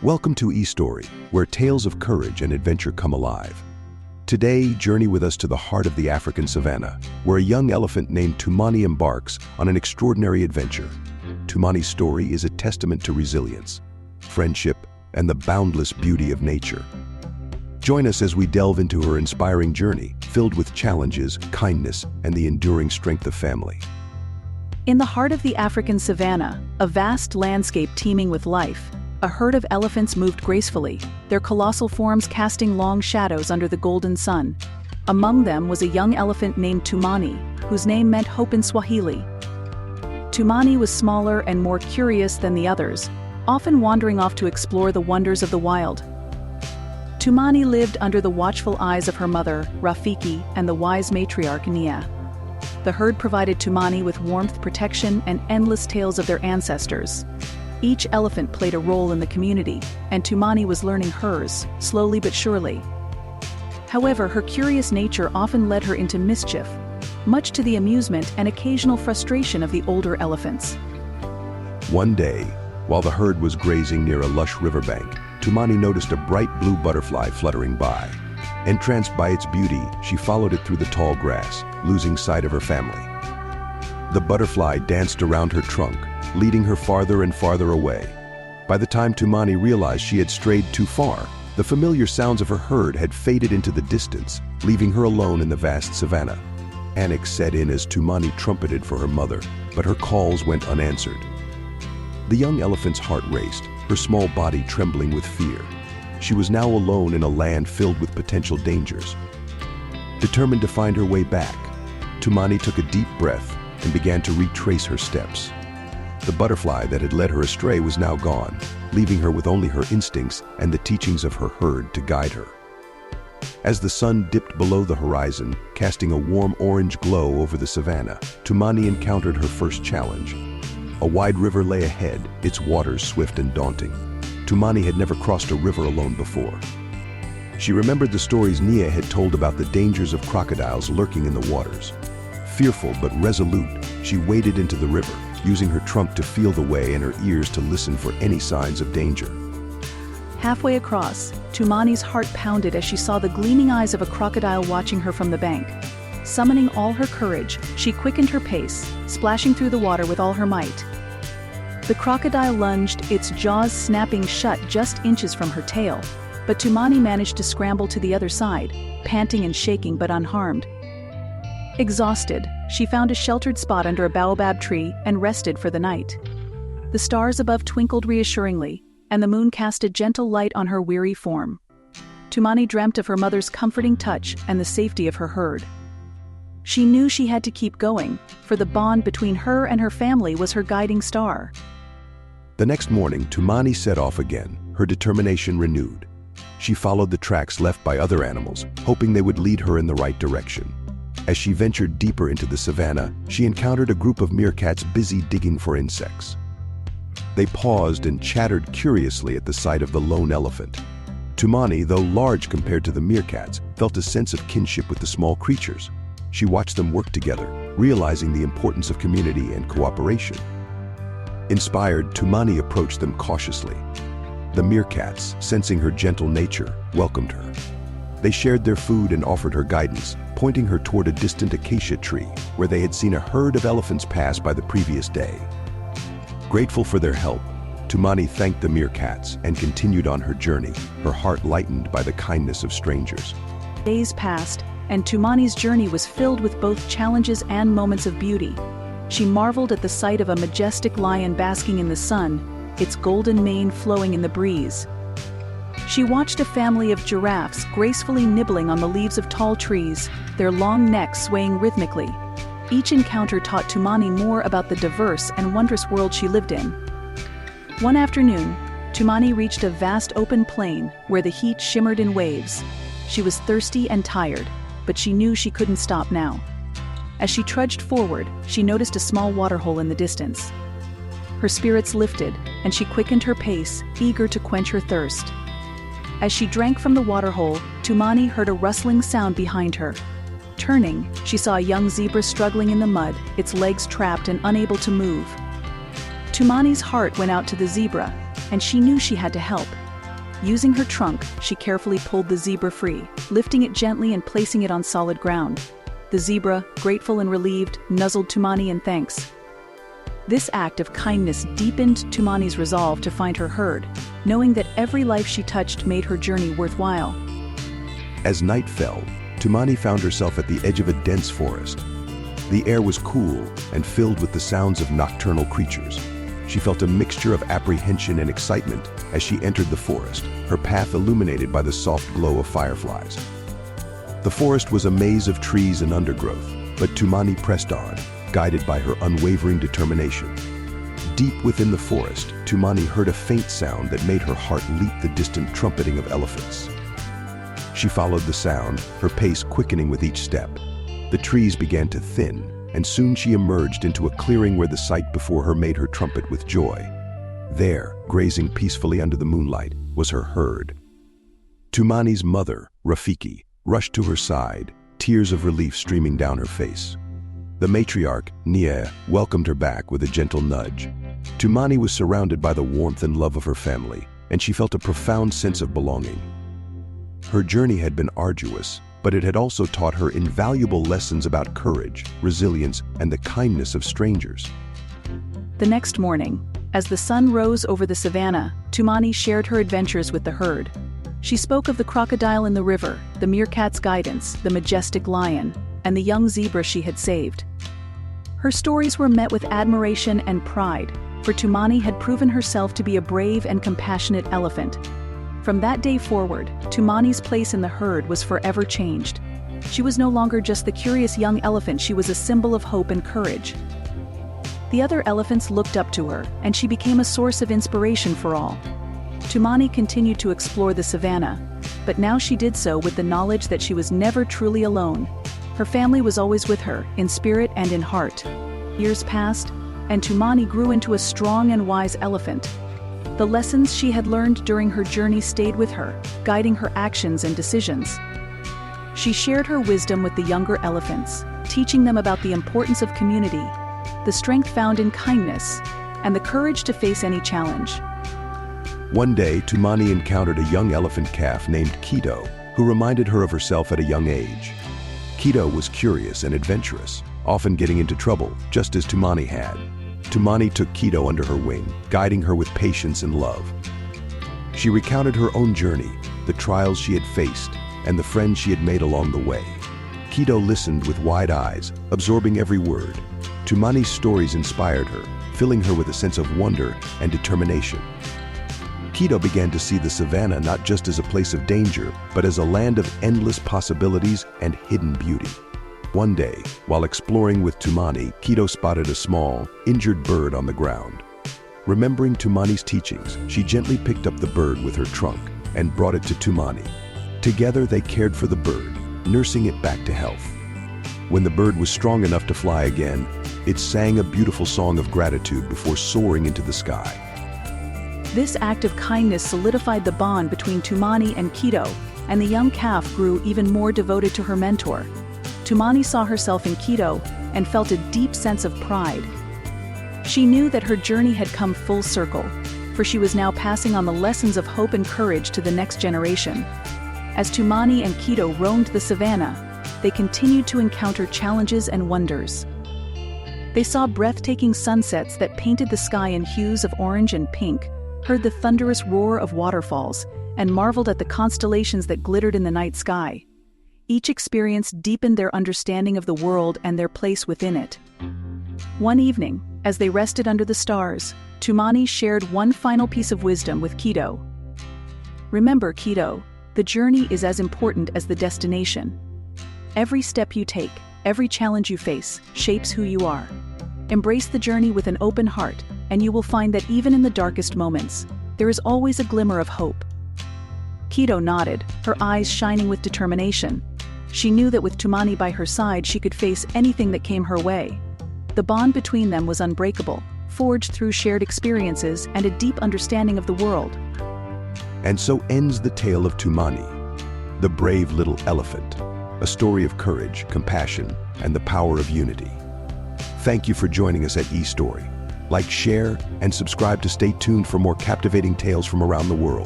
Welcome to EStory, where tales of courage and adventure come alive. Today, journey with us to the heart of the African savannah, where a young elephant named Tumaini embarks on an extraordinary adventure. Tumaini's story is a testament to resilience, friendship, and the boundless beauty of nature. Join us as we delve into her inspiring journey, filled with challenges, kindness, and the enduring strength of family. In the heart of the African savannah, a vast landscape teeming with life, a herd of elephants moved gracefully, their colossal forms casting long shadows under the golden sun. Among them was a young elephant named Tumaini, whose name meant hope in Swahili. Tumaini was smaller and more curious than the others, often wandering off to explore the wonders of the wild. Tumaini lived under the watchful eyes of her mother, Rafiki, and the wise matriarch Nia. The herd provided Tumaini with warmth, protection, and endless tales of their ancestors. Each elephant played a role in the community, and Tumaini was learning hers, slowly but surely. However, her curious nature often led her into mischief, much to the amusement and occasional frustration of the older elephants. One day, while the herd was grazing near a lush riverbank, Tumaini noticed a bright blue butterfly fluttering by. Entranced by its beauty, she followed it through the tall grass, losing sight of her family. The butterfly danced around her trunk, leading her farther and farther away. By the time Tumaini realized she had strayed too far, the familiar sounds of her herd had faded into the distance, leaving her alone in the vast savannah. Panic set in as Tumaini trumpeted for her mother, but her calls went unanswered. The young elephant's heart raced, her small body trembling with fear. She was now alone in a land filled with potential dangers. Determined to find her way back, Tumaini took a deep breath and began to retrace her steps. The butterfly that had led her astray was now gone, leaving her with only her instincts and the teachings of her herd to guide her. As the sun dipped below the horizon, casting a warm orange glow over the savannah, Tumaini encountered her first challenge. A wide river lay ahead, its waters swift and daunting. Tumaini had never crossed a river alone before. She remembered the stories Nia had told about the dangers of crocodiles lurking in the waters. Fearful but resolute, she waded into the river, using her trunk to feel the way and her ears to listen for any signs of danger. Halfway across, Tumaini's heart pounded as she saw the gleaming eyes of a crocodile watching her from the bank. Summoning all her courage, she quickened her pace, splashing through the water with all her might. The crocodile lunged, its jaws snapping shut just inches from her tail, but Tumaini managed to scramble to the other side, panting and shaking but unharmed. Exhausted, she found a sheltered spot under a baobab tree and rested for the night. The stars above twinkled reassuringly, and the moon cast a gentle light on her weary form. Tumaini dreamt of her mother's comforting touch and the safety of her herd. She knew she had to keep going, for the bond between her and her family was her guiding star. The next morning, Tumaini set off again, her determination renewed. She followed the tracks left by other animals, hoping they would lead her in the right direction. As she ventured deeper into the savannah, she encountered a group of meerkats busy digging for insects. They paused and chattered curiously at the sight of the lone elephant. Tumaini, though large compared to the meerkats, felt a sense of kinship with the small creatures. She watched them work together, realizing the importance of community and cooperation. Inspired, Tumaini approached them cautiously. The meerkats, sensing her gentle nature, welcomed her. They shared their food and offered her guidance, pointing her toward a distant acacia tree where they had seen a herd of elephants pass by the previous day. Grateful for their help, Tumaini thanked the meerkats and continued on her journey, her heart lightened by the kindness of strangers. Days passed, and Tumaini's journey was filled with both challenges and moments of beauty. She marveled at the sight of a majestic lion basking in the sun, its golden mane flowing in the breeze. She watched a family of giraffes gracefully nibbling on the leaves of tall trees, their long necks swaying rhythmically. Each encounter taught Tumaini more about the diverse and wondrous world she lived in. One afternoon, Tumaini reached a vast open plain where the heat shimmered in waves. She was thirsty and tired, but she knew she couldn't stop now. As she trudged forward, she noticed a small waterhole in the distance. Her spirits lifted, and she quickened her pace, eager to quench her thirst. As she drank from the waterhole, Tumaini heard a rustling sound behind her. Turning, she saw a young zebra struggling in the mud, its legs trapped and unable to move. Tumaini's heart went out to the zebra, and she knew she had to help. Using her trunk, she carefully pulled the zebra free, lifting it gently and placing it on solid ground. The zebra, grateful and relieved, nuzzled Tumaini in thanks. This act of kindness deepened Tumaini's resolve to find her herd, knowing that every life she touched made her journey worthwhile. As night fell, Tumaini found herself at the edge of a dense forest. The air was cool and filled with the sounds of nocturnal creatures. She felt a mixture of apprehension and excitement as she entered the forest, her path illuminated by the soft glow of fireflies. The forest was a maze of trees and undergrowth, but Tumaini pressed on, guided by her unwavering determination. Deep within the forest, Tumaini heard a faint sound that made her heart leap, the distant trumpeting of elephants. She followed the sound, her pace quickening with each step. The trees began to thin, and soon she emerged into a clearing where the sight before her made her trumpet with joy. There, grazing peacefully under the moonlight, was her herd. Tumaini's mother, Rafiki, rushed to her side, tears of relief streaming down her face. The matriarch, Nia, welcomed her back with a gentle nudge. Tumaini was surrounded by the warmth and love of her family, and she felt a profound sense of belonging. Her journey had been arduous, but it had also taught her invaluable lessons about courage, resilience, and the kindness of strangers. The next morning, as the sun rose over the savannah, Tumaini shared her adventures with the herd. She spoke of the crocodile in the river, the meerkat's guidance, the majestic lion, and the young zebra she had saved. Her stories were met with admiration and pride, for Tumaini had proven herself to be a brave and compassionate elephant. From that day forward, Tumaini's place in the herd was forever changed. She was no longer just the curious young elephant, she was a symbol of hope and courage. The other elephants looked up to her, and she became a source of inspiration for all. Tumaini continued to explore the savannah, but now she did so with the knowledge that she was never truly alone. Her family was always with her, in spirit and in heart. Years passed, and Tumaini grew into a strong and wise elephant. The lessons she had learned during her journey stayed with her, guiding her actions and decisions. She shared her wisdom with the younger elephants, teaching them about the importance of community, the strength found in kindness, and the courage to face any challenge. One day, Tumaini encountered a young elephant calf named Kido, who reminded her of herself at a young age. Kido was curious and adventurous, often getting into trouble, just as Tumaini had. Tumaini took Kido under her wing, guiding her with patience and love. She recounted her own journey, the trials she had faced, and the friends she had made along the way. Kido listened with wide eyes, absorbing every word. Tumaini's stories inspired her, filling her with a sense of wonder and determination. Kido began to see the savannah not just as a place of danger, but as a land of endless possibilities and hidden beauty. One day, while exploring with Tumaini, Kido spotted a small, injured bird on the ground. Remembering Tumaini's teachings, she gently picked up the bird with her trunk and brought it to Tumaini. Together, they cared for the bird, nursing it back to health. When the bird was strong enough to fly again, it sang a beautiful song of gratitude before soaring into the sky. This act of kindness solidified the bond between Tumaini and Kido, and the young calf grew even more devoted to her mentor. Tumaini saw herself in Kido and felt a deep sense of pride. She knew that her journey had come full circle, for she was now passing on the lessons of hope and courage to the next generation. As Tumaini and Kido roamed the savannah, they continued to encounter challenges and wonders. They saw breathtaking sunsets that painted the sky in hues of orange and pink, heard the thunderous roar of waterfalls, and marveled at the constellations that glittered in the night sky. Each experience deepened their understanding of the world and their place within it. One evening, as they rested under the stars, Tumaini shared one final piece of wisdom with Kido. Remember, Kido, the journey is as important as the destination. Every step you take, every challenge you face, shapes who you are. Embrace the journey with an open heart, and you will find that even in the darkest moments, there is always a glimmer of hope. Kido nodded, her eyes shining with determination. She knew that with Tumaini by her side, she could face anything that came her way. The bond between them was unbreakable, forged through shared experiences and a deep understanding of the world. And so ends the tale of Tumaini, the brave little elephant, a story of courage, compassion, and the power of unity. Thank you for joining us at EStory. Like, share, and subscribe to stay tuned for more captivating tales from around the world.